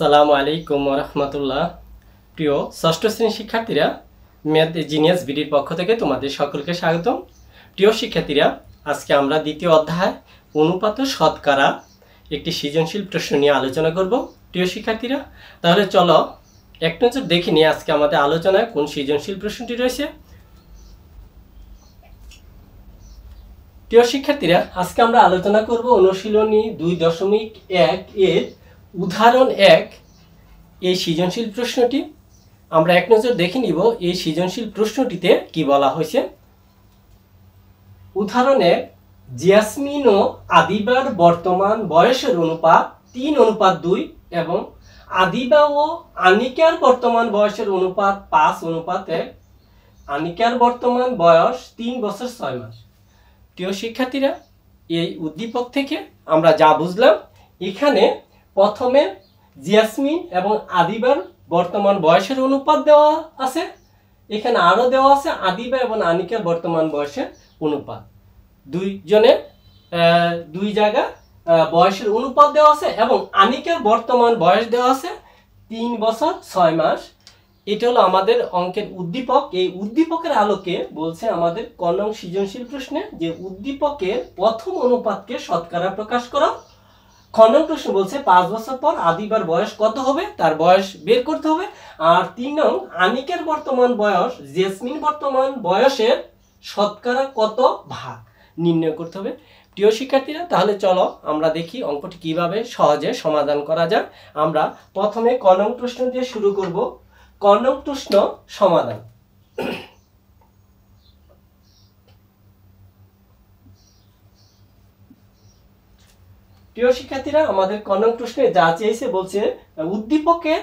আসসালামু আলাইকুম রহমতুল্লাহ। প্রিয় ষষ্ঠ শ্রেণীর শিক্ষার্থীরা, ম্যাথ জিনিয়াস বিডির পক্ষ থেকে তোমাদের সকলকে স্বাগতম। প্রিয় শিক্ষার্থীরা, আজকে আমরা দ্বিতীয় অধ্যায় অনুপাত ও শতকরা একটি সৃজনশীল প্রশ্ন নিয়ে আলোচনা করব। প্রিয় শিক্ষার্থীরা, তাহলে চলো এক নজর দেখে নিয়ে আজকে আমাদের আলোচনায় কোন সৃজনশীল প্রশ্নটি রয়েছে। প্রিয় শিক্ষার্থীরা, আজকে আমরা আলোচনা করব অনুশীলনী 2.1 এর উদাহরণ 1 এই সৃজনশীল প্রশ্নটি। আমরা এক নজর দেখে নিব এই সৃজনশীল প্রশ্নটিতে কি বলা হয়েছে। উদাহরণে জিয়াসমিন ও আদিবার বর্তমান বয়সের অনুপাত 3:2 এবং আদিবা ও আনিকার বর্তমান বয়সের অনুপাত 5:1। আনিকার বর্তমান বয়স 3 বছর 6 মাস। প্রিয় শিক্ষার্থীরা, এই উদ্দীপক থেকে আমরা যা বুঝলাম, এখানে প্রথমে জিয়াসমিন এবং আদিবার বর্তমান বয়সের অনুপাত দেওয়া আছে, এখানে আরো দেওয়া আছে আদিবা এবং আনিকার বর্তমান বয়সের অনুপাত। দুইজনের দুই জায়গা বয়সের অনুপাত দেওয়া আছে এবং আনিকার বর্তমান বয়স দেওয়া আছে 3 বছর 6 মাস। এটা হলো আমাদের অঙ্কের উদ্দীপক। এই উদ্দীপকের আলোকে বলছে আমাদের ক নং সৃজনশীল প্রশ্নে যে উদ্দীপকের প্রথম অনুপাতকে শতকরা প্রকাশ করো। খ নং প্রশ্ন বলছে 5 বছর পর আদিবার বয়স কত হবে, তার বয়স বের করতে হবে। আর 3 নং আনিকের বর্তমান বয়স জেসমিন বর্তমান বয়সের শতকরা কত ভাগ নির্ণয় করতে হবে। প্রিয় শিক্ষার্থীরা, তাহলে চলো আমরা দেখি অঙ্কটি কিভাবে সহজে সমাধান করা যায়। আমরা প্রথমে ক নং প্রশ্ন দিয়ে শুরু করব। ক নং প্রশ্ন সমাধান। প্রিয় শিক্ষার্থীরা, আমাদের ক নং প্রশ্নে যা চেয়েছে বলছে উদ্দীপকের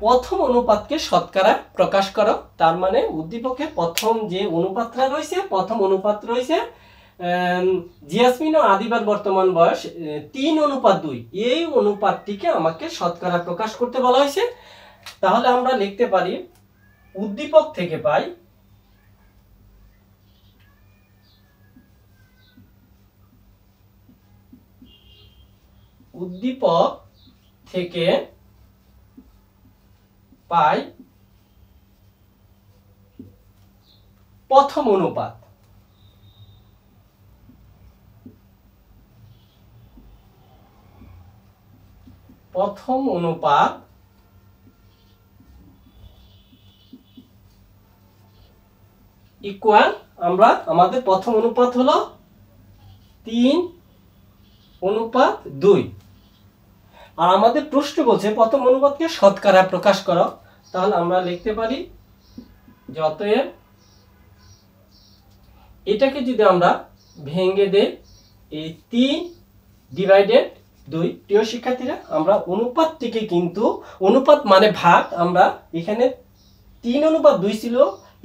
প্রথম অনুপাতকে শতকরা প্রকাশ করো। তার মানে উদ্দীপকের প্রথম যে অনুপাতটা রয়েছে, প্রথম অনুপাত রয়েছে জিয়াসমিন ও আদিবার বর্তমান বয়স 3:2। এই অনুপাতটিকে আমাকে শতকরা প্রকাশ করতে বলা হয়েছে। তাহলে আমরা লিখতে পারি উদ্দীপক থেকে পাই উদ্দীপক থেকে পাই প্রথম অনুপাত। প্রথম অনুপাত ইকুয়াল, আমরা আমাদের প্রথম অনুপাত হলো 3:2। আর আমাদের প্রশ্ন বলছে প্রথম অনুপাতকে শতকরা প্রকাশ করো। তাহলে আমরা লিখতে পারি যে অতএব এটাকে যদি আমরা ভেঙে দেই, এই 3/2। প্রিয় শিক্ষার্থীরা, আমরা অনুপাতটিকে কিন্তু অনুপাত মানে ভাগ, আমরা এখানে 3:2 ছিল,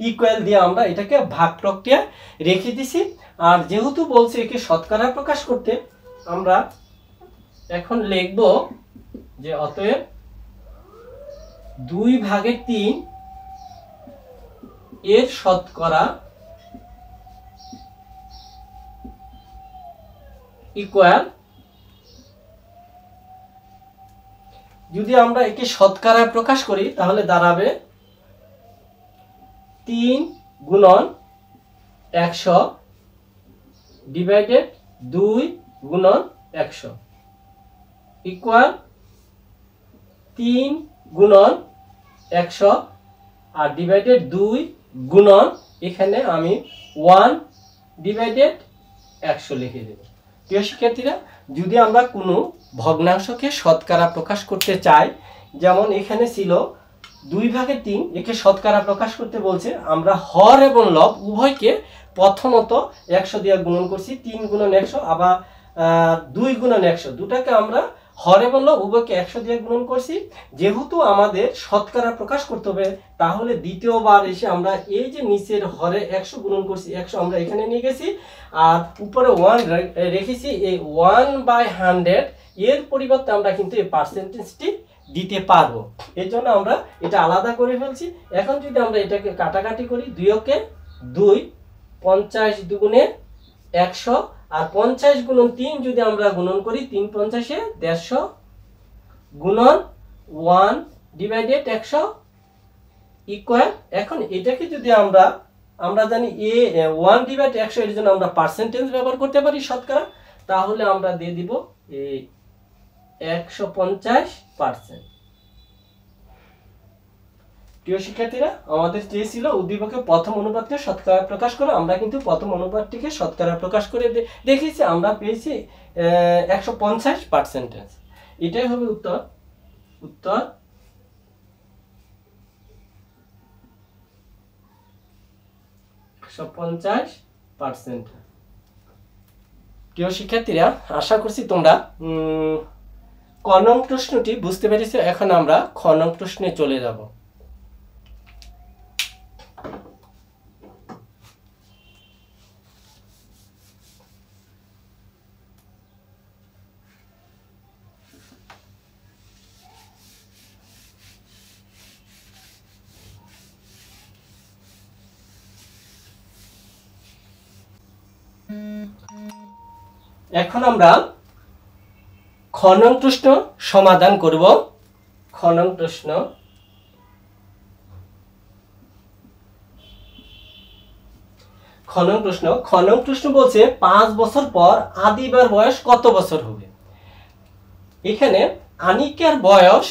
ইকুয়াল দিয়ে আমরা এটাকে ভাগ প্রক্রিয়া রেখে দিছি। আর যেহেতু বলছে একে শতকরা প্রকাশ করতে, আমরা এখন লিখব যে অতএব 2/3 এর শতকরা ইকুয়াল, যদি আমরা একে শতকরা প্রকাশ করি তাহলে দাঁড়াবে 3 গুণন 100 ডিভাইডেড 2 গুণন 100 ইকুয়াল 3 গুণন 100 আর ডিভাইডেড 2 গুণন, এখানে আমি 1/100 লিখে দেব। প্রিয় শিক্ষার্থীরা, যদি আমরা কোনো ভগ্নাংশকে শতকরা প্রকাশ করতে চাই, যেমন এখানে ছিল 2/3, একে শতকরা প্রকাশ করতে বলছে, আমরা হর এবং লব উভয়কে প্রথমত 100 দিয়ে গুণন করছি। 3 গুণন 100 আবার 2 গুণন 100, দুটাকে আমরা হর এবং লব উভয়কে 100 দিয়ে গুণন করছি। যেহেতু আমাদের শতকরা প্রকাশ করতে হবে, তাহলে দ্বিতীয়বার এসে আমরা এই যে নিচের হরে 100 গুণন করছি, 100 আমরা এখানে নিয়ে গেছি আর উপরে 1 রেখেছি। এই 1/100 এর পরিবর্তে আমরা কিন্তু এই পার্সেন্টেজটি দিতে পারবো, এর জন্য আমরা এটা আলাদা করে ফেলছি। এখন যদি আমরা এটাকে কাটাকাটি করি, 2 2, 50 দুগুণে 100 আর 50 গুণন 3 যদি আমরা গুণন করি, 3 50 150 গুণন 1/100 ইকুয়াল, এখন এটাকে যদি আমরা জানি 1/100 এর জন্য আমরা পার্সেন্টেজ ব্যবহার করতে পারি শতকরা, তাহলে আমরা দিয়ে দিব 150%। প্রিয় শিক্ষার্থীরা, আমাদের চেয়েছিল উদ্দীপকের প্রথম অনুপাতকে শতকরা প্রকাশ করো, আমরা কিন্তু প্রথম অনুপাতটিকে শতকরা প্রকাশ করে দেখেছি, আমরা পেয়েছি 150%। এটাই হবে উত্তর 150%। প্রিয় শিক্ষার্থীরা, আশা করছি তোমরা ক নং প্রশ্নটি বুঝতে পেরেছো। এখন আমরা খ নং প্রশ্নে চলে যাব। এখন আমরা খ নং প্রশ্ন সমাধান করব। খ নং প্রশ্ন, বলছে 5 বছর পর আদিবার বয়স কত বছর হবে। এখানে আনিকার বয়স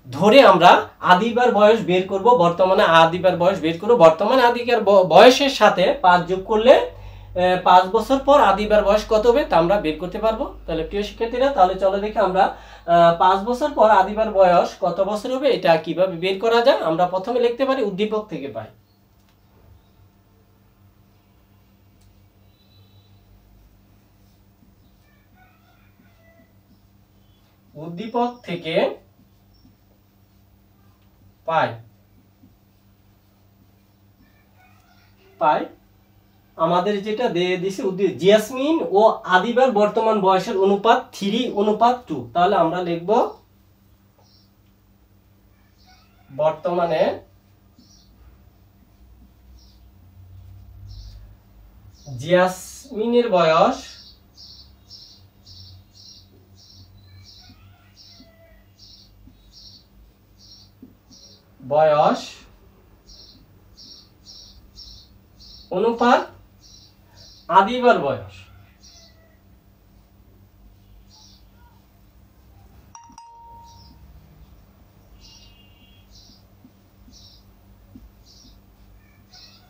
ধরে আমরা আদিবার বয়স বের করব, বর্তমানে আদিবার বয়স বের করব। বর্তমানে আদিকার বয়সের সাথে 5 যোগ করলে 5 বছর পর আদিবার বয়স কত হবে তা আমরা বের করতে পারবো। তাহলে প্রিয় শিক্ষার্থীরা, তাহলে চলো দেখি আমরা 5 বছর পর আদিবার বয়স কত বছর হবে এটা কিভাবে বের করা যায়। আমরা প্রথমে লিখতে পারি উদ্দীপক থেকে পাই। উদ্দীপক থেকে পাই আমাদের যেটা দিয়ে দিছে জিয়াসমিন ও আদিবার বর্তমান বয়সের অনুপাত 3:2। তাহলে আমরা লিখব বর্তমানে জিয়াসমিনের বয়স অনুপাত আদিবার বয়স।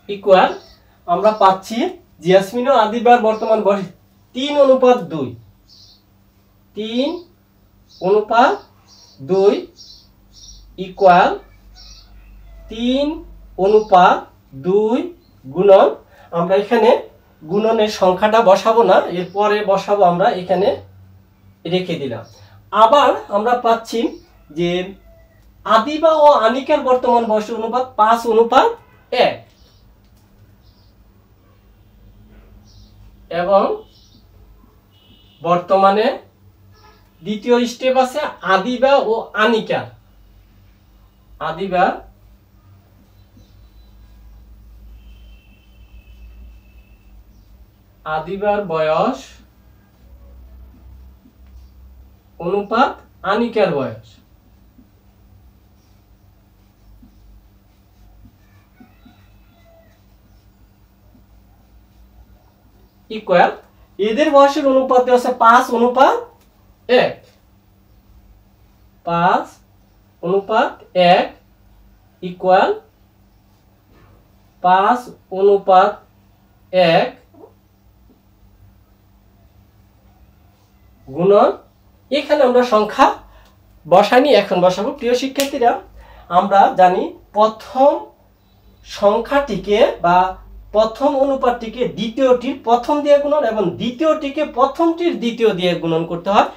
ইকুয়াল, আমরা পাচ্ছি জিয়াসমিন ও আদিবার বর্তমান বয়স 3:2। 3:2 ইকুয়াল 3:2 গুণন, আমরা এখানে গুণনের সংখ্যাটা বসাবো না, এরপরে বসাবো, আমরা এখানে রেখে দিলাম। আবার আমরা পাচ্ছি যে আদিবা ও আনিকার বর্তমান বয়সের অনুপাত 5:1 এবং বর্তমানে দ্বিতীয় স্টেপ আছে আদিবা ও আনিকার। আদিবার বয়স অনুপাত আনিকার বয়স। ইকুয়াল, এদের বয়সের অনুপাত আছে 5:1। 5:1 ইকুয়াল 5:1 গুণন, এখানে আমরা সংখ্যা বসাইনি, এখন বসাবো। প্রিয় শিক্ষার্থীরা, আমরা জানি প্রথম সংখ্যাটিকে বা প্রথম অনুপাতটিকে দ্বিতীয়টির প্রথম দিয়ে গুণন এবং দ্বিতীয়টিকে প্রথমটির দ্বিতীয় দিয়ে গুণন করতে হয়।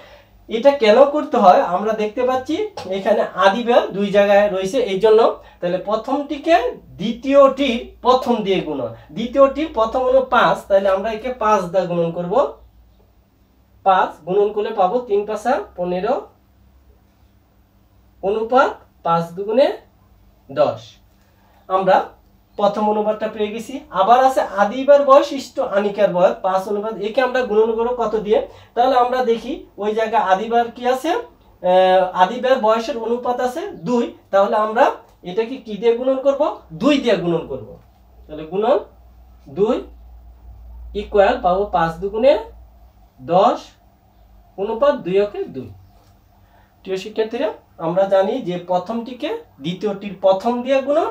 এটা কেন করতে হয় আমরা দেখতে পাচ্ছি, এখানে আদিবা দুই জায়গায় রয়েছে, এই জন্য। তাহলে প্রথমটিকে দ্বিতীয়টির প্রথম দিয়ে গুণন, দ্বিতীয়টির প্রথম হলো 5, তাহলে আমরা একে 5 দিয়ে গুণন করব। 5 গুণন করলে পাবো 3×5=15 অনুপাত 5×2 = 10। আমরা প্রথম অনুপাতটা পেয়ে গেছি। আবার আছে আদিবার বয়স ইষ্ট আনিকার বয়স 5:1, একে আমরা গুণন করব কত দিয়ে। তাহলে আমরা দেখি ওই জায়গায় আদিবার কি আছে আদিবার বয়সের অনুপাত আছে 2, তাহলে আমরা এটাকে কি দিয়ে গুণন করব? 2 দিয়ে গুণন করব। তাহলে গুণন 2 ইকুয়াল পাবো 5 দুগুণে 10 অনুপাত 2:2। প্রিয় শিক্ষার্থীরা, আমরা জানি যে প্রথমটিকে দ্বিতীয়টির প্রথম দিয়ে গুণন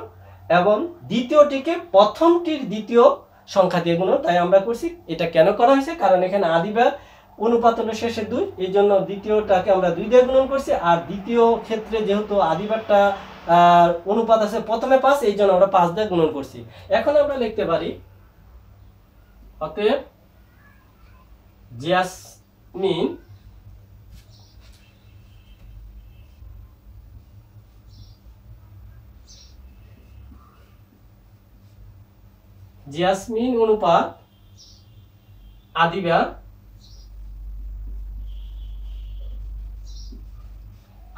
এবং দ্বিতীয়টিকে প্রথমটির দ্বিতীয় সংখ্যা দিয়ে গুণন। তাই আমরা করছি। এটা কেন করা হয়েছে? কারণ এখানে আদিবার অনুপাত হলো শেষে 2, এই জন্য দ্বিতীয়টাকে আমরা 2 দিয়ে গুণন করছি। আর দ্বিতীয় ক্ষেত্রে যেহেতু আদিবারটা অনুপাত আছে প্রথমে 5, এই জন্য আমরা 5 দিয়ে গুণন করছি। এখন আমরা লিখতে পারি অতএব জিয়াসমিন অনুপাত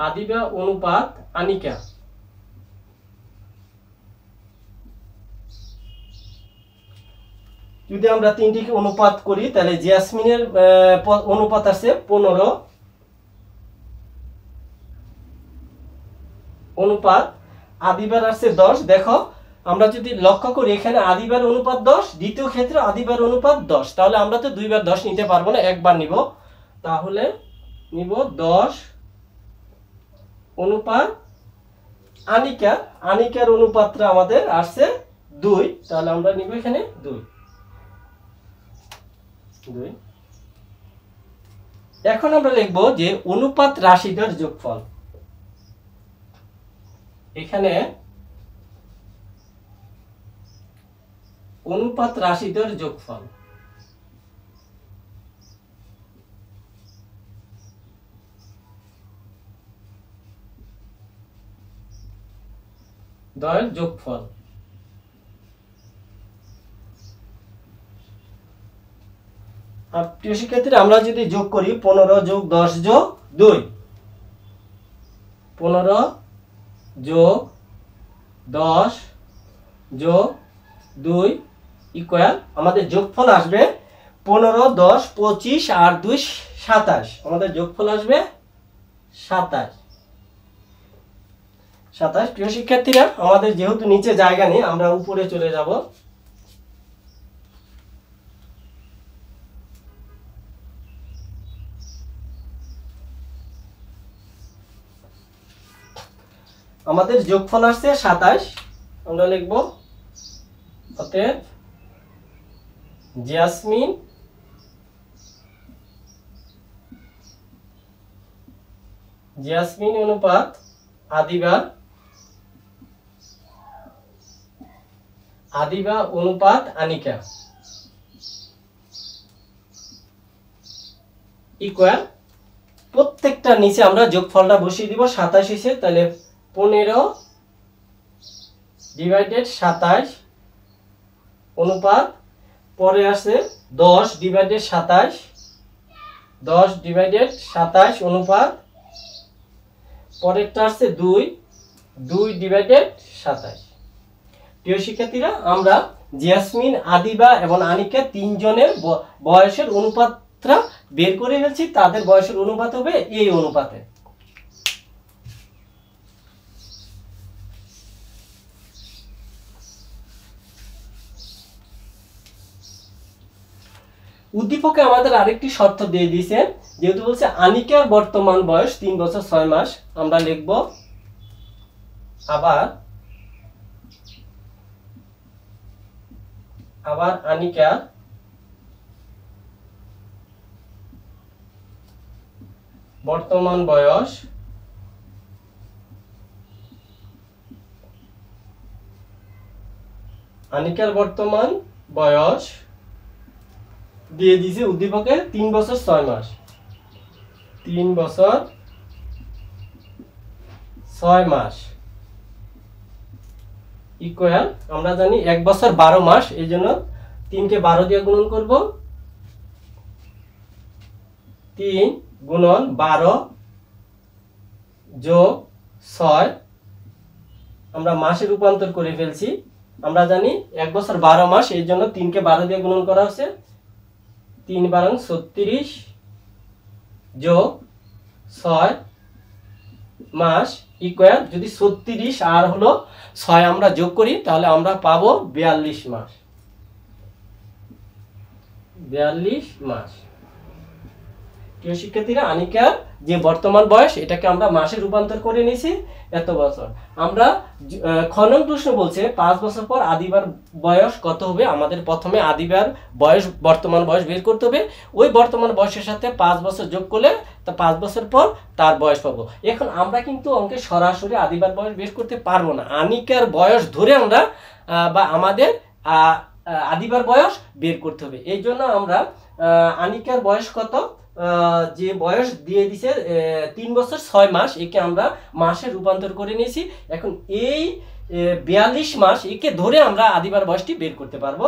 আদিবা অনুপাত আনিকা। যদি আমরা তিনটিকে অনুপাত করি তাহলে জিয়াসমিনের অনুপাত আছে 15 অনুপাত আদিবার আছে 10। দেখো আমরা যদি লক্ষ্য করি এখানে আদিবার অনুপাত 10, দ্বিতীয় ক্ষেত্রে আদিবার অনুপাত 10, তাহলে আমরা তো 2 বার 10 নিতে পারবো না, একবার নিব। তাহলে নিব 10 অনুপাত আনিকা। আনিকার অনুপাতটা আমাদের আসছে 2, তাহলে আমরা নিব এখানে 2। এখন আমরা লিখব যে অনুপাত রাশিটার যোগফল। এখানে অনুপাত রাশিটার যোগফল দ্বয়ের যোগফল। প্রিয় শিক্ষার্থীরা, আমরা যদি যোগ করি 15 যোগ 10 যোগ 2, 15 যোগ 10 যোগ 2 ইকুয়াল আমাদের যোগফল আসবে 15, 10, 25 আর 2 27। আমাদের যোগফল আসবে 27। প্রিয় শিক্ষার্থীরা, আমাদের যেহেতু নিচে জায়গা নেই, আমরা উপরে চলে যাব। আমাদের যোগফল আসছে 27। আমরা লিখব অতএব জিয়াসমিন অনুপাত আদিবা অনুপাত আনিকা ইকুয়াল, প্রত্যেকটা নিচে আমরা যোগফলটা বসিয়ে দিব। 27 এসে তাহলে 15 ডিভাইডেড 27 অনুপাত, পরে আছে 10 ডিভাইডেড 27, 10 ডিভাইডেড 27 অনুপাত, পরেরটা আছে 2 ডিভাইডেড 27। প্রিয় শিক্ষার্থীরা, আমরা জিয়াসমিন, আদিবা এবং আনিকা তিনজনের বয়সের অনুপাতটা বের করে ফেলছি। তাদের বয়সের অনুপাত হবে এই অনুপাতে। উদ্দীপকে আমাদের আরেকটি শর্ত দিয়ে দিয়েছেন, যেহেতু বলছে আনিকার বর্তমান বয়স 3 বছর 6 মাস, আমরা লিখব আবার আনিকার বর্তমান বয়স দিয়ে দিয়েছে উদ্দীপকে 3 বছর 6 মাস। 3 বছর 6 মাস ইকুয়াল, আমরা জানি 1 বছর 12 মাস, এই জন্য 3 কে 12 দিয়ে গুণন করব। 3 গুণন 12 যোগ 6, আমরা মাসে রূপান্তর করে ফেলছি। আমরা জানি 1 বছর 12 মাস, এই জন্য 3 কে 12 দিয়ে গুণন করা হচ্ছে। 3 × 32 যোগ 6 মাস ইকুয়াল যদি 36 আর হলো 6 আমরা যোগ করি তাহলে আমরা পাবো 42 মাস। 42 মাস। প্রিয় শিক্ষার্থীরা, আনিকার যে বর্তমান বয়স এটাকে আমরা মাসে রূপান্তর করে নিয়েছি এত বছর। আমরা খ নং প্রশ্ন বলছে 5 বছর পর আদিবার বয়স কত হবে। আমাদের প্রথমে আদিবার বয়স বর্তমান বয়স বের করতে হবে। ওই বর্তমান বয়সের সাথে 5 বছর যোগ করলে তা 5 বছর পর তার বয়স পাবো। এখন আমরা কিন্তু অঙ্কে সরাসরি আদিবার বয়স বের করতে পারবো না, আনিকার বয়স ধরে আমরা বা আমাদের আদিবার বয়স বের করতে হবে। এই জন্য আমরা আনিকার বয়স কত যে বয়স দিয়ে দিছে 3 বছর 6 মাস, একে আমরা মাসে রূপান্তর করে নিয়েছি। এখন এই 42 মাস একে ধরে আমরা আদিবার বয়সটি বের করতে পারবো।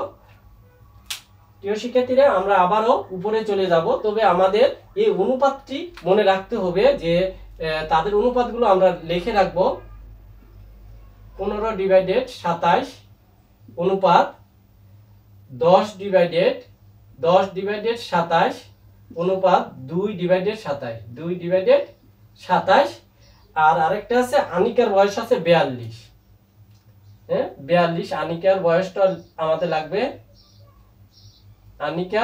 প্রিয় শিক্ষার্থীরা, আমরা আবারও উপরে চলে যাব, তবে আমাদের এই অনুপাতটি মনে রাখতে হবে যে তাদের অনুপাতগুলো আমরা লিখে রাখবো। 15/27 অনুপাত 10/27 অনুপাত 2/27 2/27। আর আরেকটা আছে আনিকার বয়স আছে 42। হ্যাঁ, 42 আনিকার বয়সটা আমাদের লাগবে। আনিকা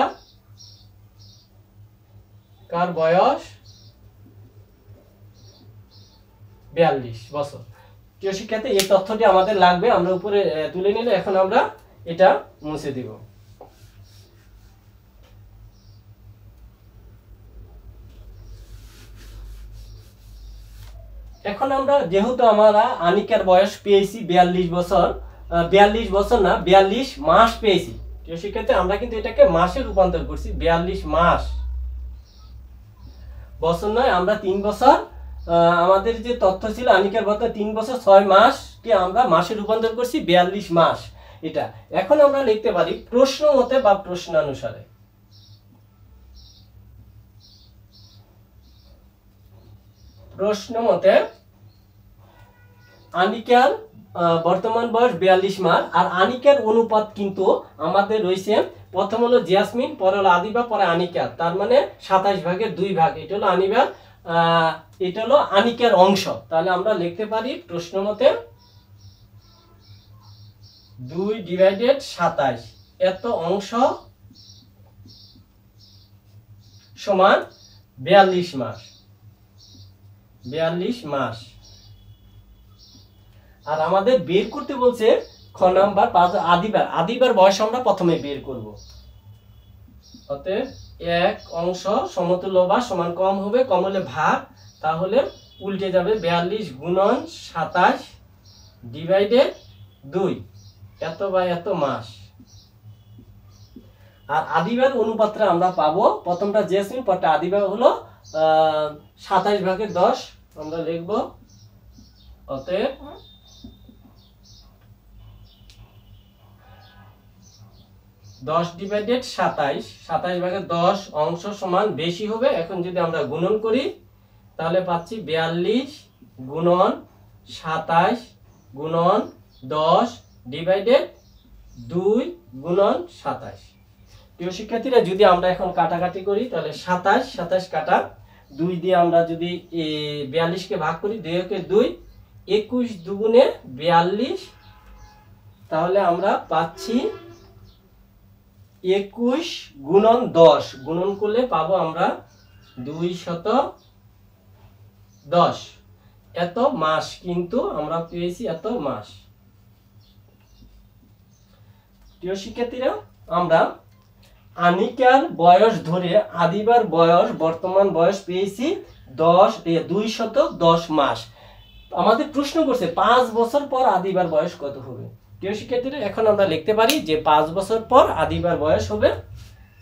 কার বয়স 42 বছর। প্রিয় শিক্ষার্থী, এই তথ্যটি আমাদের লাগবে, আমরা উপরে তুলে নিলে এখন আমরা এটা মুছে দিব। এখন আমরা যেহেতু আমরা আনিকার বয়স পেয়েছি 42 বছর, 42 বছর না 42 মাস পেয়েছি। প্রিয় শিক্ষার্থী, আমরা কিন্তু এটাকে মাসে রূপান্তর করছি। 42 মাস, বছর নয়। আমরা 3 বছর আমাদের যে তথ্য ছিল আনিকার বয়স 3 বছর 6 মাসকে আমরা মাসে রূপান্তর করছি 42 মাস এটা। এখন আমরা লিখতে পারি প্রশ্ন মতে বা প্রশ্নানুসারে। প্রশ্ন মতে আনিকার বর্তমান বয়স 42 মাস। আর আনিকার অনুপাত কিন্তু আমাদের রয়েছে, প্রথম হলো জেসমিন, পরে হলো আদিবা, পরে আনিকা, তার মানে 27 ভাগের 2 ভাগ। এটা হলো আনিবার, এটা হলো আনিকার অংশ। তাহলে আমরা লিখতে পারি প্রশ্ন মতে 2/27 এত অংশ সমান 42 মাস। 42 মাস। আর আমাদের বের করতে বলছে খ নাম্বার 5 আদিবার। আদিবার বয়স আমরা প্রথমে বের করব। অতএব এক অংশ সমতুল্য বা সমান কম হবে, কম হলে ভাগ, তাহলে উল্টে যাবে 42 গুণন 27 ডিভাইডেড 2 এত বা এত মাস। আর আদিবার অনুপাতটা আমরা পাবো, প্রথমটা জেসমিন, পরটা আদিবার হলো 27 ভাগের 10 আমরা লিখব। অতএব 10/27 27 ভাগের 10 অংশ সমান বেশি হবে। এখন যদি আমরা গুণন করি তাহলে পাচ্ছি 42 গুণন 27 গুণন 10 ডিভাইডেড 2 গুণন 27। প্রিয় শিক্ষার্থীরা, যদি আমরা এখন কাটাকাটি করি তাহলে 27 কাটা 2 দিয়ে আমরা যদি 42 কে ভাগ করি, 2 কে 2 21 দুগুণে 42, তাহলে আমরা পাচ্ছি 21 গুণন 10 গুণন করলে পাবো আমরা 210 এত মাস। কিন্তু আমরা পেয়েছি এত মাস। প্রিয় শিক্ষার্থীরা, আমরা আনিকার বয়স ধরে আদিবার বয়স বর্তমান বয়স পেয়েছি 210 মাস। আমাদের প্রশ্ন করছে 5 বছর পর আদিবার বয়স কত হবে। প্রিয় শিক্ষার্থীরা, এখন আমরা লিখতে পারি যে 5 বছর পর আদিবার বয়স হবে।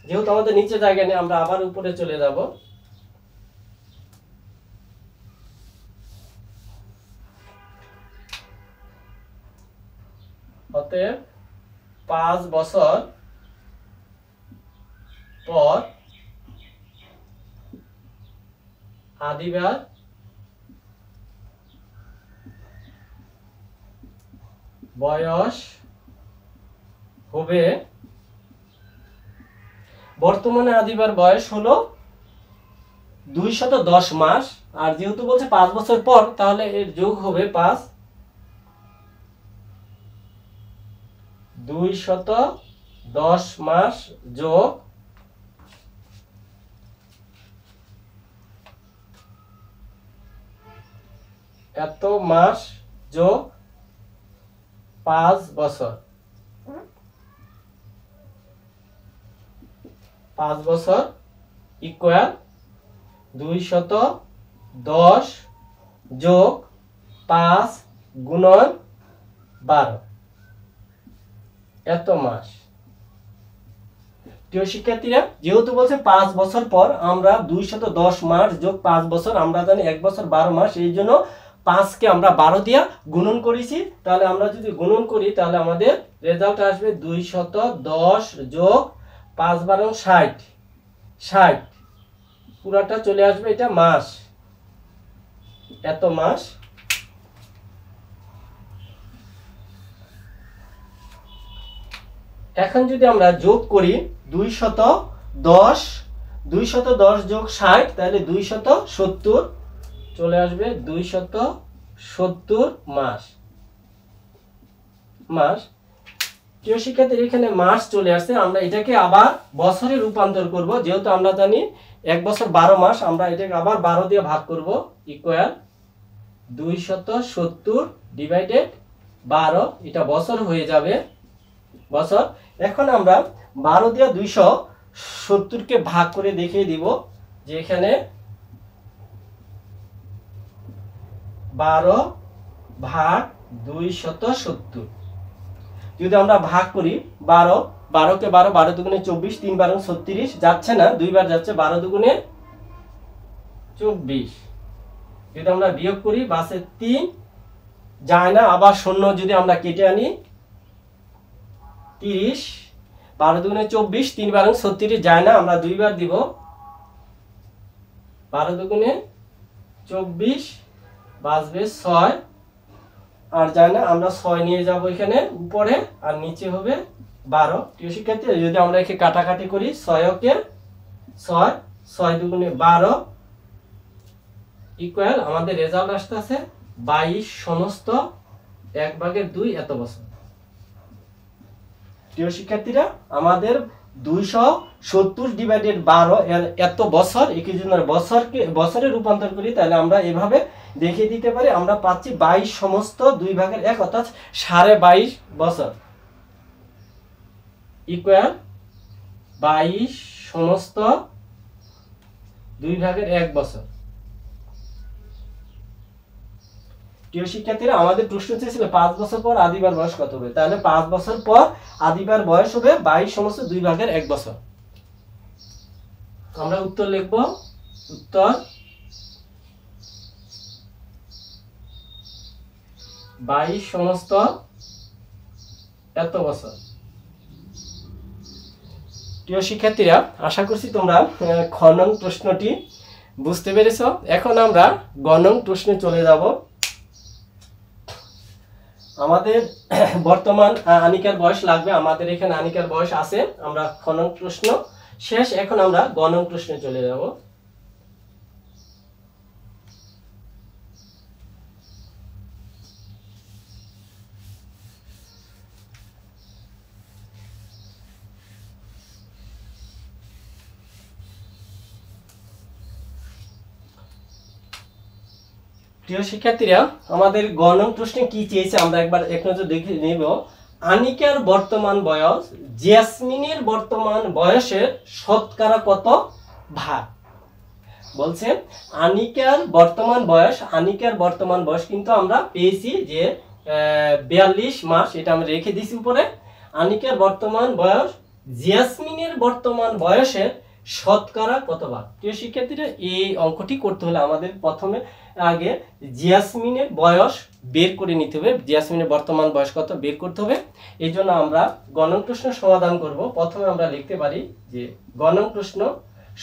যেহেতু আমাদের নিচে জায়গা নেই, আমরা আবার উপরে চলে যাব। অতএব 5 বছর পর আদিবার বয়স হবে, বর্তমানে আদিবার বয়স হলো 210 মাস, আর যেহেতু বলছে 5 বছর পর, তাহলে এর যোগ হবে 5, 210 মাস যোগ এত মাস যোগ 5 বছর, 5 বছর ইকুয়াল 210 যোগ 5 গুণন 12, এত মাস। প্রিয় শিক্ষার্থীরা, যেহেতু বলছে 5 বছর পর, আমরা 210 মাস যোগ 5 বছর, আমরা জানি 1 বছর 12 মাস, এই জন্য 5 কে আমরা 12 দিয়া গুণন করেছি। তাহলে আমরা যদি গুণন করি তাহলে আমাদের রেজাল্ট আসবে 210 যোগ 5 12 60, 60 পুরাটা চলে আসবে, এটা মাস, এত মাস। এখন যদি আমরা যোগ করি 210 যোগ 60, তাহলে 270 চলে আসবে, 270 মাস। প্রিয় শিক্ষার্থী, এখানে মাস চলে আসছে, আমরা এটাকে আবার বছরে রূপান্তর করব। যেহেতু আমরা জানি 1 বছর 12 মাস, আমরা এটাকে আবার 12 দিয়ে ভাগ করব, ইকুয়াল 270 ডিভাইডেড 12, এটা বছর হয়ে যাবে, বছর। এখন আমরা 12 দিয়ে 270 কে ভাগ করে দেখিয়ে দিব যে এখানে 12 ভাগ 270, যদি আমরা ভাগ করি 12 কে 12 দুগুণে 24, 3 12 36, যাচ্ছে না, দুইবার যাচ্ছে, 12 দুগুণে 24। যদি আমরা বিয়োগ করি বাসে 3 যায় না, আবার শূন্য যদি আমরা কেটে আনি 30, 12 দুগুণে 24, 3 12 36, যায় না, আমরা দুইবার দিব, 12 দুগুণে 24 বাঁচবে 6, আর যায় না, আমরা 6 নিয়ে যাব এখানে উপরে, আর নিচে হবে 12। প্রিয় শিক্ষার্থী, যদি আমরা একে কাটাকাটি করি, 6 কে 6, 6 দুগুণে 12 ইকুয়াল আমাদের রেজাল্ট আসতেছে 22 সমস্ত 1/2 এত বছর। প্রিয় শিক্ষার্থীরা, আমাদের 270 ডিভাইডেড 12 এত বছর, একই জন্য বছরে রূপান্তর করি, তাহলে আমরা এভাবে দেখিয়ে দিতে পারি, আমরা পাচ্ছি 22 সমস্ত 2/1, অর্থাৎ 22.5 বছর ইকুয়াল 22 সমস্ত 2/1 বছর। প্রিয় শিক্ষার্থীরা, আমাদের প্রশ্ন ছিল 5 বছর পর আদিবার বয়স কত হবে, তাহলে 5 বছর পর আদিবার বয়স হবে 22 সমস্ত 2/1 বছর। আমরা উত্তর লিখব, উত্তর 22 সমস্ত এত বছর। প্রিয় শিক্ষার্থীরা, আশা করছি তোমরা খ নং প্রশ্নটি বুঝতে পেরেছো। এখন আমরা গ নং প্রশ্নে চলে যাব। আমাদের বর্তমান আনিকার বয়স লাগবে, আমাদের এখানে আনিকার বয়স আছে, আমরা খ নং প্রশ্ন শেষ, এখন আমরা গ নং প্রশ্নে চলে যাব। প্রিয় শিক্ষার্থীরা, আমাদের গ নং প্রশ্নে কি চেয়েছে আমরা একবার এক নজর দেখে নেব। আনিকার বর্তমান বয়স জেসমিনের বর্তমান বয়সের শতকরা কত ভাগ। বলছে আনিকার বর্তমান বয়স কিন্তু আমরা পেয়েছি যে 42 মাস, এটা আমরা রেখে দিয়েছি উপরে। আনিকার বর্তমান বয়স জেসমিনের বর্তমান বয়সের শতকরা কত ভাগ। প্রিয় শিক্ষার্থীরা, এই অঙ্কটি করতে হলে আমাদের প্রথমে আগে জিয়াসমিনের বয়স বের করে নিতে হবে, জিয়াসমিনের বর্তমান বয়স কত বের করতে হবে। এই জন্য আমরা গ নং প্রশ্ন সমাধান করব। প্রথমে আমরা লিখতে পারি যে গ নং প্রশ্ন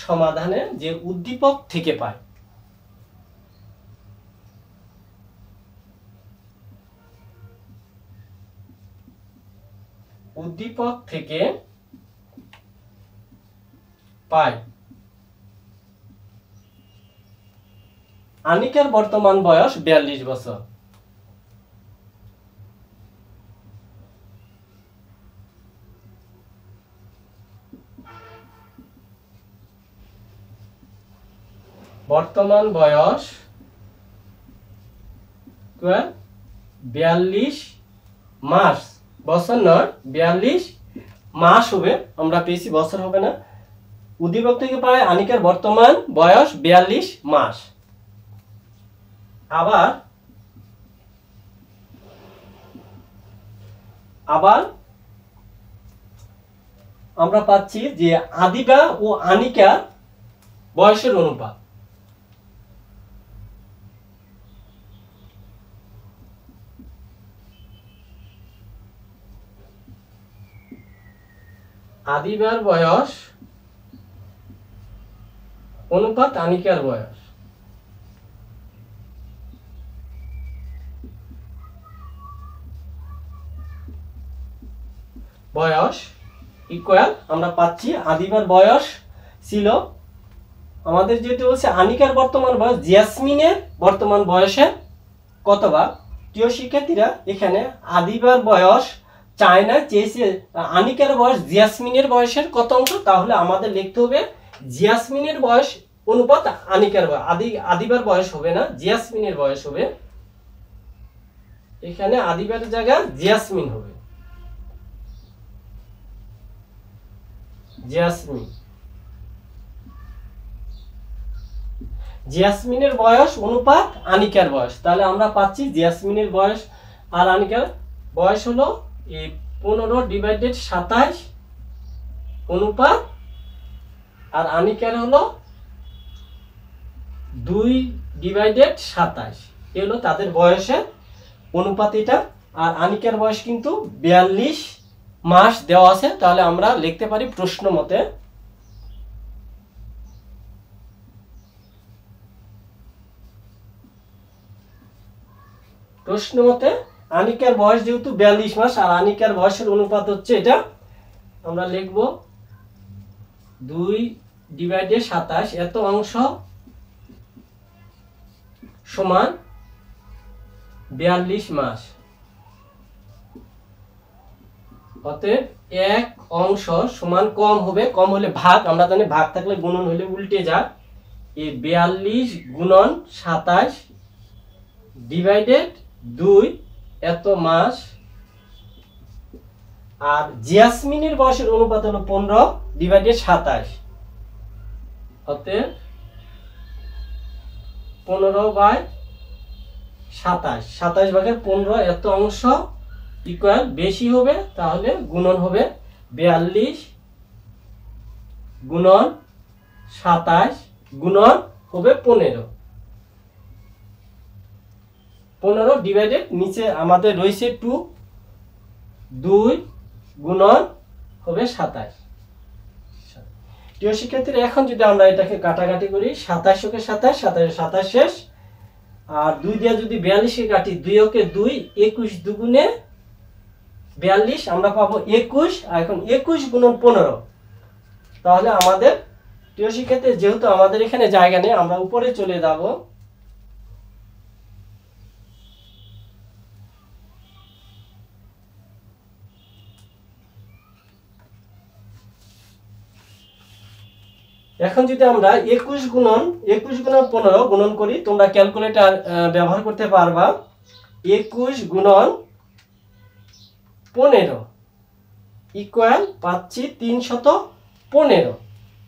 সমাধানে যে উদ্দীপক থেকে পাই, উদ্দীপক থেকে পাই আনিকার বর্তমান বয়স 42 বছর। বর্তমান বয়স 42 মাস, বছর নয় 42 মাস হবে, আমরা পেয়েছি বছর হবে না। উদ্দীপক থেকে পাই আনিকার বর্তমান বয়স 42 মাস। আবার আমরা পাচ্ছি যে আদিবা ও আনিকার বয়সের অনুপাত। আদিবার বয়স অনুপাত আনিকার বয়স। বয়স ইকুয়াল আমরা পাচ্ছি আদিবার বয়স ছিল আমাদের যেটা বলছে আনিকার বর্তমান বয়স জেসমিনের বর্তমান বয়সের কত ভাগ। প্রিয় শিক্ষার্থীরা, এখানে আদিবার বয়স চায় না, চেয়েছে আনিকার বয়স জেসমিনের বয়সের কত অংশ, তাহলে আমাদের লিখতে হবে জেসমিনের বয়স অনুপাত আনিকার বয়স। আদিবার বয়স হবে না, জেসমিনের বয়স হবে। এখানে আদিবার জায়গায় জেসমিন হবে, জেসমিন। জেসমিনের বয়স অনুপাত আনিকার বয়স, তাহলে আমরা পাচ্ছি জেসমিনের বয়স আর আনিকার বয়স হলো 15/27 অনুপাত, আর আনিকার হলো 2/27। এ হলো তাদের বয়সের অনুপাত এটা। আর আনিকার বয়স কিন্তু 42 মাস দেওয়া আছে, তাহলে আমরা লিখতে পারি প্রশ্ন মতে আনিকার বয়স যেহেতু 42 মাস আর আনিকার বয়সের অনুপাত হচ্ছে এটা, আমরা লিখব 2/27, এত অংশ সমান 42 মাস। অতএব এক অংশ সমান কম হবে, কম হলে ভাগ, আমরা জানি ভাগ থাকলে গুণন হলে উল্টে যায়। এই 42 গুণন 27 ডিভাইডেড 2 এত মাস। আর জেসমিনের বয়সের অনুপাত হলো 15/27, অতএব 15/27, 27 ভাগের 15 এত অংশ ইকুয়াল বেশি হবে, তাহলে গুণন হবে 42 গুণন 27 গুণন হবে 15 ডিভাইডেড নিচে আমাদের রয়েছে 2 গুণন হবে 27। প্রিয় শিক্ষার্থীরা, এখন যদি আমরা এটাকে কাটাকাটি করি, 27 ওকে 27, 27 27 শেষ, আর 2 দিয়ে যদি 42 কে কাটি, 2 ওকে 2, 21 দুগুণে 42, আমরা পাবো 21। আর এখন 21 গুণন 15, তাহলে আমাদের প্রিয় শিক্ষার্থী যেহেতু আমাদের এখানে জায়গা নেই, আমরা উপরে চলে যাব। এখন যদি আমরা 21 গুণন 15 গুণন করি, তোমরা ক্যালকুলেটর ব্যবহার করতে পারবা। 21 গুণন 15 ইকুয়াল পাচ্ছি 315।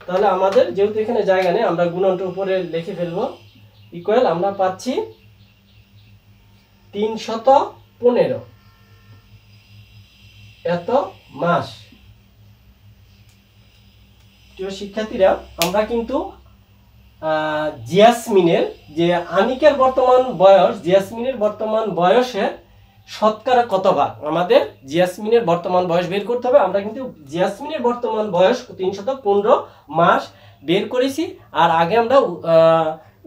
তাহলে আমাদের যেহেতু এখানে জায়গা নেই, আমরা গুণনটা উপরে লিখে ফেলবো। ইকুয়াল আমরা পাচ্ছি 315 এত মাস। শিক্ষার্থীরা, আমরা কিন্তু জেসমিনের যে আনিকার বর্তমান বয়স, জেসমিনের বর্তমান বয়সের শতকরা কত ভাগ, আমাদের জেসমিনের বর্তমান বয়স বের করতে হবে। আমরা কিন্তু জেসমিনের বর্তমান বয়স 315 মাস বের করেছি। আর আগে আমরা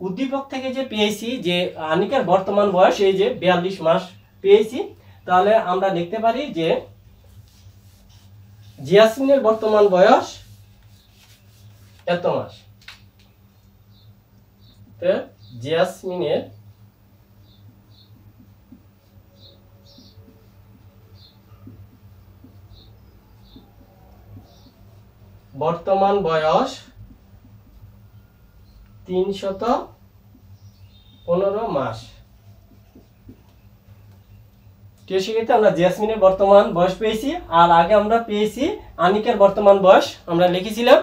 উদ্দীপক থেকে যে পেয়েছি যে আনিকার বর্তমান বয়স এই যে 42 মাস পেয়েছি, তাহলে আমরা লিখতে পারি যে জেসমিনের বর্তমান বয়স এত মাস। জেসমিনের বর্তমান বয়স 315 মাস। সেক্ষেত্রে আমরা জেসমিনের বর্তমান বয়স পেয়েছি, আর আগে আমরা পেয়েছি আনিকার বর্তমান বয়স আমরা লিখেছিলাম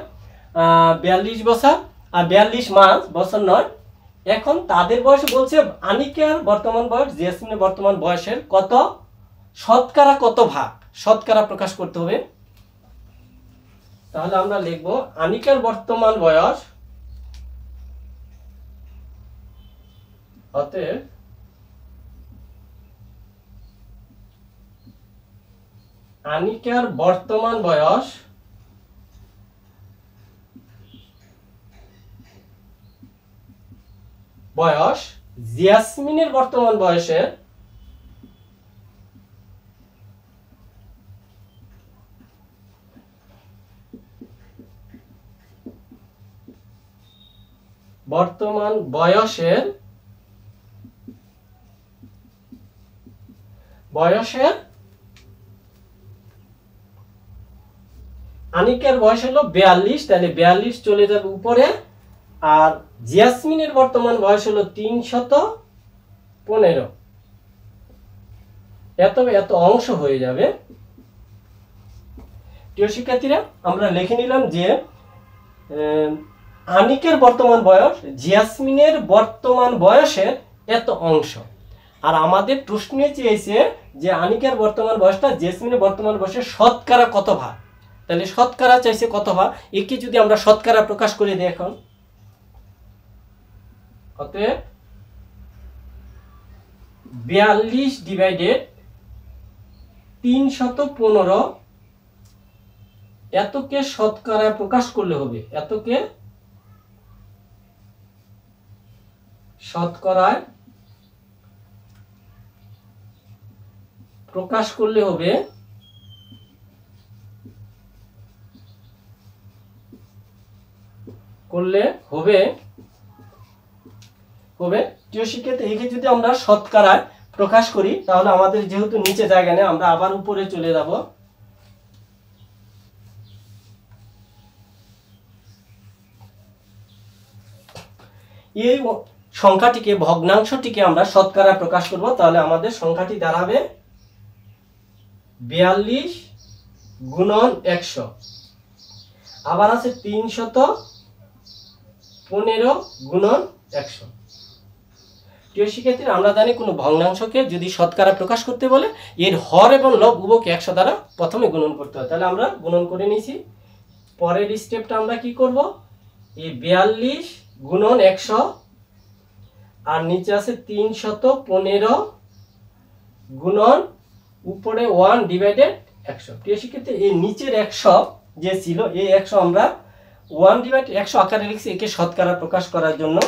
42 বছর আর 42 মাস, বছর নয়। এখন তাদের বয়স বলছে আনিকার বর্তমান বয়স জেসমিনের বর্তমান বয়সের কত, শতকরা কত ভাগ, শতকরা প্রকাশ করতে হবে। তাহলে আমরা লিখব আনিকার বর্তমান বয়স, অতএব আনিকার বর্তমান বয়স জেসমিনের বর্তমান বয়সের বর্তমান বয়সের আনিকার বয়স হলো 42, তাহলে 42 চলে যাবে উপরে, আর জেসমিনের বর্তমান বয়স হলো 315, এত অংশ হয়ে যাবে। প্রিয় শিক্ষার্থীরা, আমরা লিখে নিলাম যে আনিকার বর্তমান বয়স জেসমিনের বর্তমান বয়সের এত অংশ। আর আমাদের প্রশ্নে চেয়েছে যে আনিকার বর্তমান বয়সটা জেসমিনের বর্তমান বয়সের শতকরা কত ভাগ, তাহলে শতকরা চাইছে কত ভাগ, একে যদি আমরা শতকরা প্রকাশ করে দিই এখন, অতএব 42 ডিভাইডেড 315 এতকে শতকরায় প্রকাশ করলে হবে, এতকে শতকরায় প্রকাশ করলে হবে প্রিয় শিক্ষার্থী, একে যদি আমরা শতকরায় প্রকাশ করি তাহলে আমাদের যেহেতু নিচে জায়গা নেই, আমরা আবার উপরে চলে যাব। এই সংখ্যাটিকে, ভগ্নাংশটিকে আমরা শতকরা প্রকাশ করব, তাহলে আমাদের সংখ্যাটি দাঁড়াবে 42 গুণন 100, আবার আছে 315 গুণন 100। প্রিয় শিক্ষার্থী, আমরা জানি কোনো ভগ্নাংশকে যদি শতকরা প্রকাশ করতে বলে এর হর এবং লব উভয়কে 100 দ্বারা প্রথমে গুণন করতে হয়। তাহলে আমরা গুণন করে নিয়েছি। পরের স্টেপটা আমরা কি করব, এই 42 গুণন 100 আর নিচে আছে 315 গুণন উপরে 1 ডিভাইডেড 100। প্রিয় শিক্ষার্থী, এই নিচের 100 যে ছিল, এই 100 আমরা 1 ডিভাইডেড 100 আকারে লিখছি একে শতকরা প্রকাশ করার জন্য।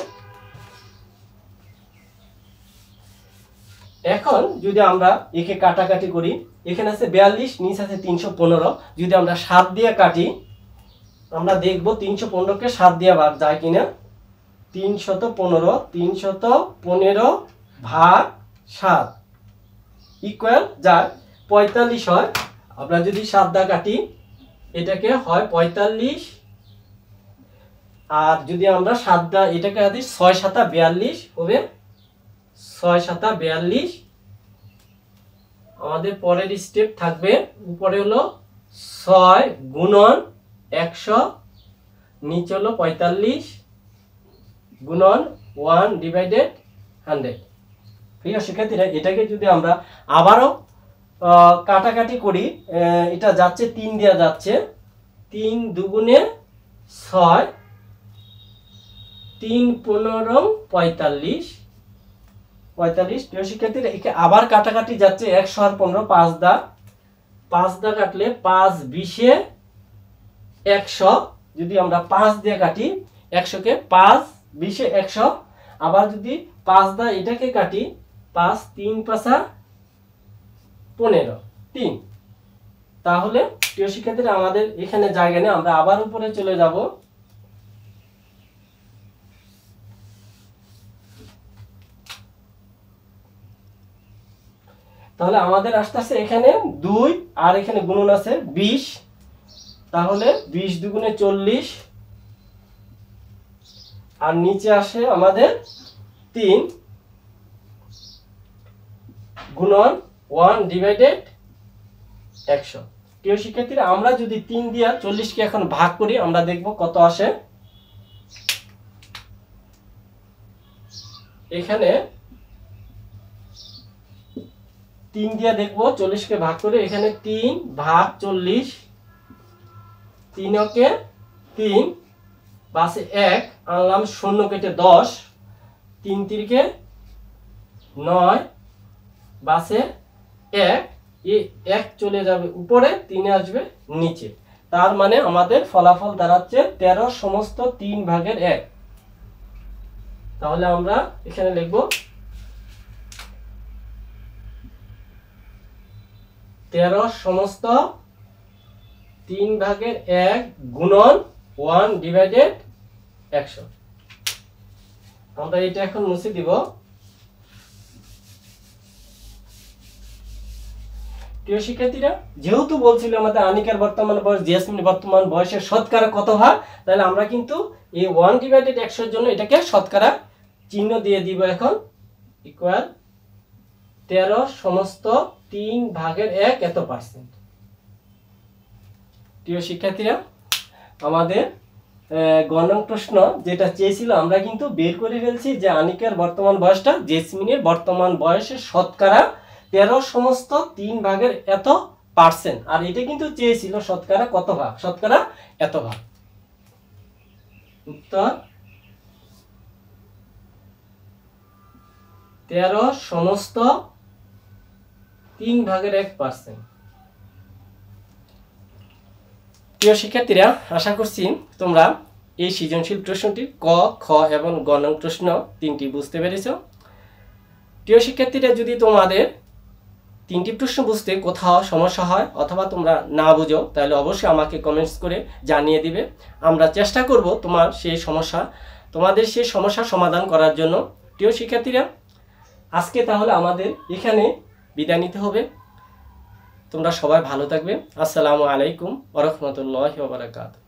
এখন যদি আমরা একে কাটাকাটি করি, এখানে আছে 42, নিচে আছে 315, যদি আমরা 7 দিয়ে কাটি আমরা দেখব 315কে 7 দিয়ে ভাগ যায় কিনা। 315 ভাগ 7 ইকুয়াল যায় 45 হয়। আমরা যদি 7 দিয়ে কাটি এটাকে হয় 45, আর যদি আমরা 7 দিয়ে এটাকে কাটি 6 7 42 হবে, 6 7 42। আমাদের পরের স্টেপ থাকবে, উপরে হলো 6 গুণন 100, নিচে হলো 45 গুণন 1 ডিভাইডেড 100। প্রিয় শিক্ষার্থীরা, এটাকে যদি আমরা আবারও কাটাকাটি করি, এটা যাচ্ছে 3 দেওয়া যাচ্ছে, 3 দুগুণে 6, 3 15 45। প্রিয় শিক্ষার্থীরা, একে আবার কাটাকাটি যাচ্ছে 100 আর 15 5 দা কাটলে 5 20 100, যদি আমরা 5 দিয়ে কাটি 100কে 5 20 100, আবার যদি 5 দা এটাকে কাটি 5 3 5 15 3, তাহলে প্রিয় শিক্ষার্থীরা আমাদের এখানে জায়গা নেই, আমরা আবার উপরে চলে যাব। তাহলে আমাদের আসতেছে এখানে 2 আর এখানে গুণন আছে 20, তাহলে 20 দুগুণে 40 আর নিচে আসে আমাদের 3 গুণন 1/100। প্রিয় শিক্ষার্থীরা, আমরা যদি 3 দিয়া 40 কে এখন ভাগ করি আমরা দেখব কত আসে। এখানে 3 দিয়া দেখব 40 কে ভাগ করে, এখানে 3 ভাগ 40, 3 ওকে 3 পাশে 1 আনলাম, 0 কেটে 10, 3 তিরিকে 9 বাসে 1, এই 1 চলে যাবে উপরে, 3 আসবে নিচে। তার মানে আমাদের ফলাফল দাঁড়াচ্ছে 13 সমস্ত 3 ভাগের 1। তাহলে আমরা এখানে লিখব 13 সমস্ত 3 ভাগের 1 গুণন 1/100। আমরা এটা এখন মুছে দিব। প্রিয় শিক্ষার্থীরা, যেহেতু বলছিল আমাদের আনিকার বর্তমান বয়স, জেসমিনের বর্তমান বয়সের শতকরা কত হয়, তাহলে আমরা কিন্তু এই 1/100 জন্য এটাকে শতকরা চিহ্ন দিয়ে দিব এখন, ইকুয়াল 13 সমস্ত 3 ভাগের 1 এত %। প্রিয় শিক্ষার্থীরা, আমাদের গণন প্রশ্ন যেটা চেয়েছিল আমরা কিন্তু বের করে ফেলছি যে আনিকার বর্তমান বয়সটা জেসমিনের বর্তমান বয়সের শতকরা 13 সমস্ত 3 ভাগের এত %। আর এটা কিন্তু চেয়েছিল শতকরা কত ভাগ, শতকরা এত ভাগ। উত্তর 13 সমস্ত 3 ভাগের 1%। প্রিয় শিক্ষার্থীরা, আশা করছি তোমরা এই সৃজনশীল প্রশ্নটি ক, খ এবং গ নং প্রশ্ন 3টি বুঝতে পেরেছ। প্রিয় শিক্ষার্থীরা, যদি তোমাদের 3টি প্রশ্ন বুঝতে কোথাও সমস্যা হয় অথবা তোমরা না বুঝো, তাহলে অবশ্যই আমাকে কমেন্টস করে জানিয়ে দিবে। আমরা চেষ্টা করব তোমাদের সেই সমস্যা সমাধান করার জন্য। প্রিয় শিক্ষার্থীরা, আজকে তাহলে আমাদের এখানে বিদায় নিতে হবে। তোমরা সবাই ভালো থাকবে। আসসালামু আলাইকুম ওয়া রাহমাতুল্লাহি ওয়া বারাকাতুহু।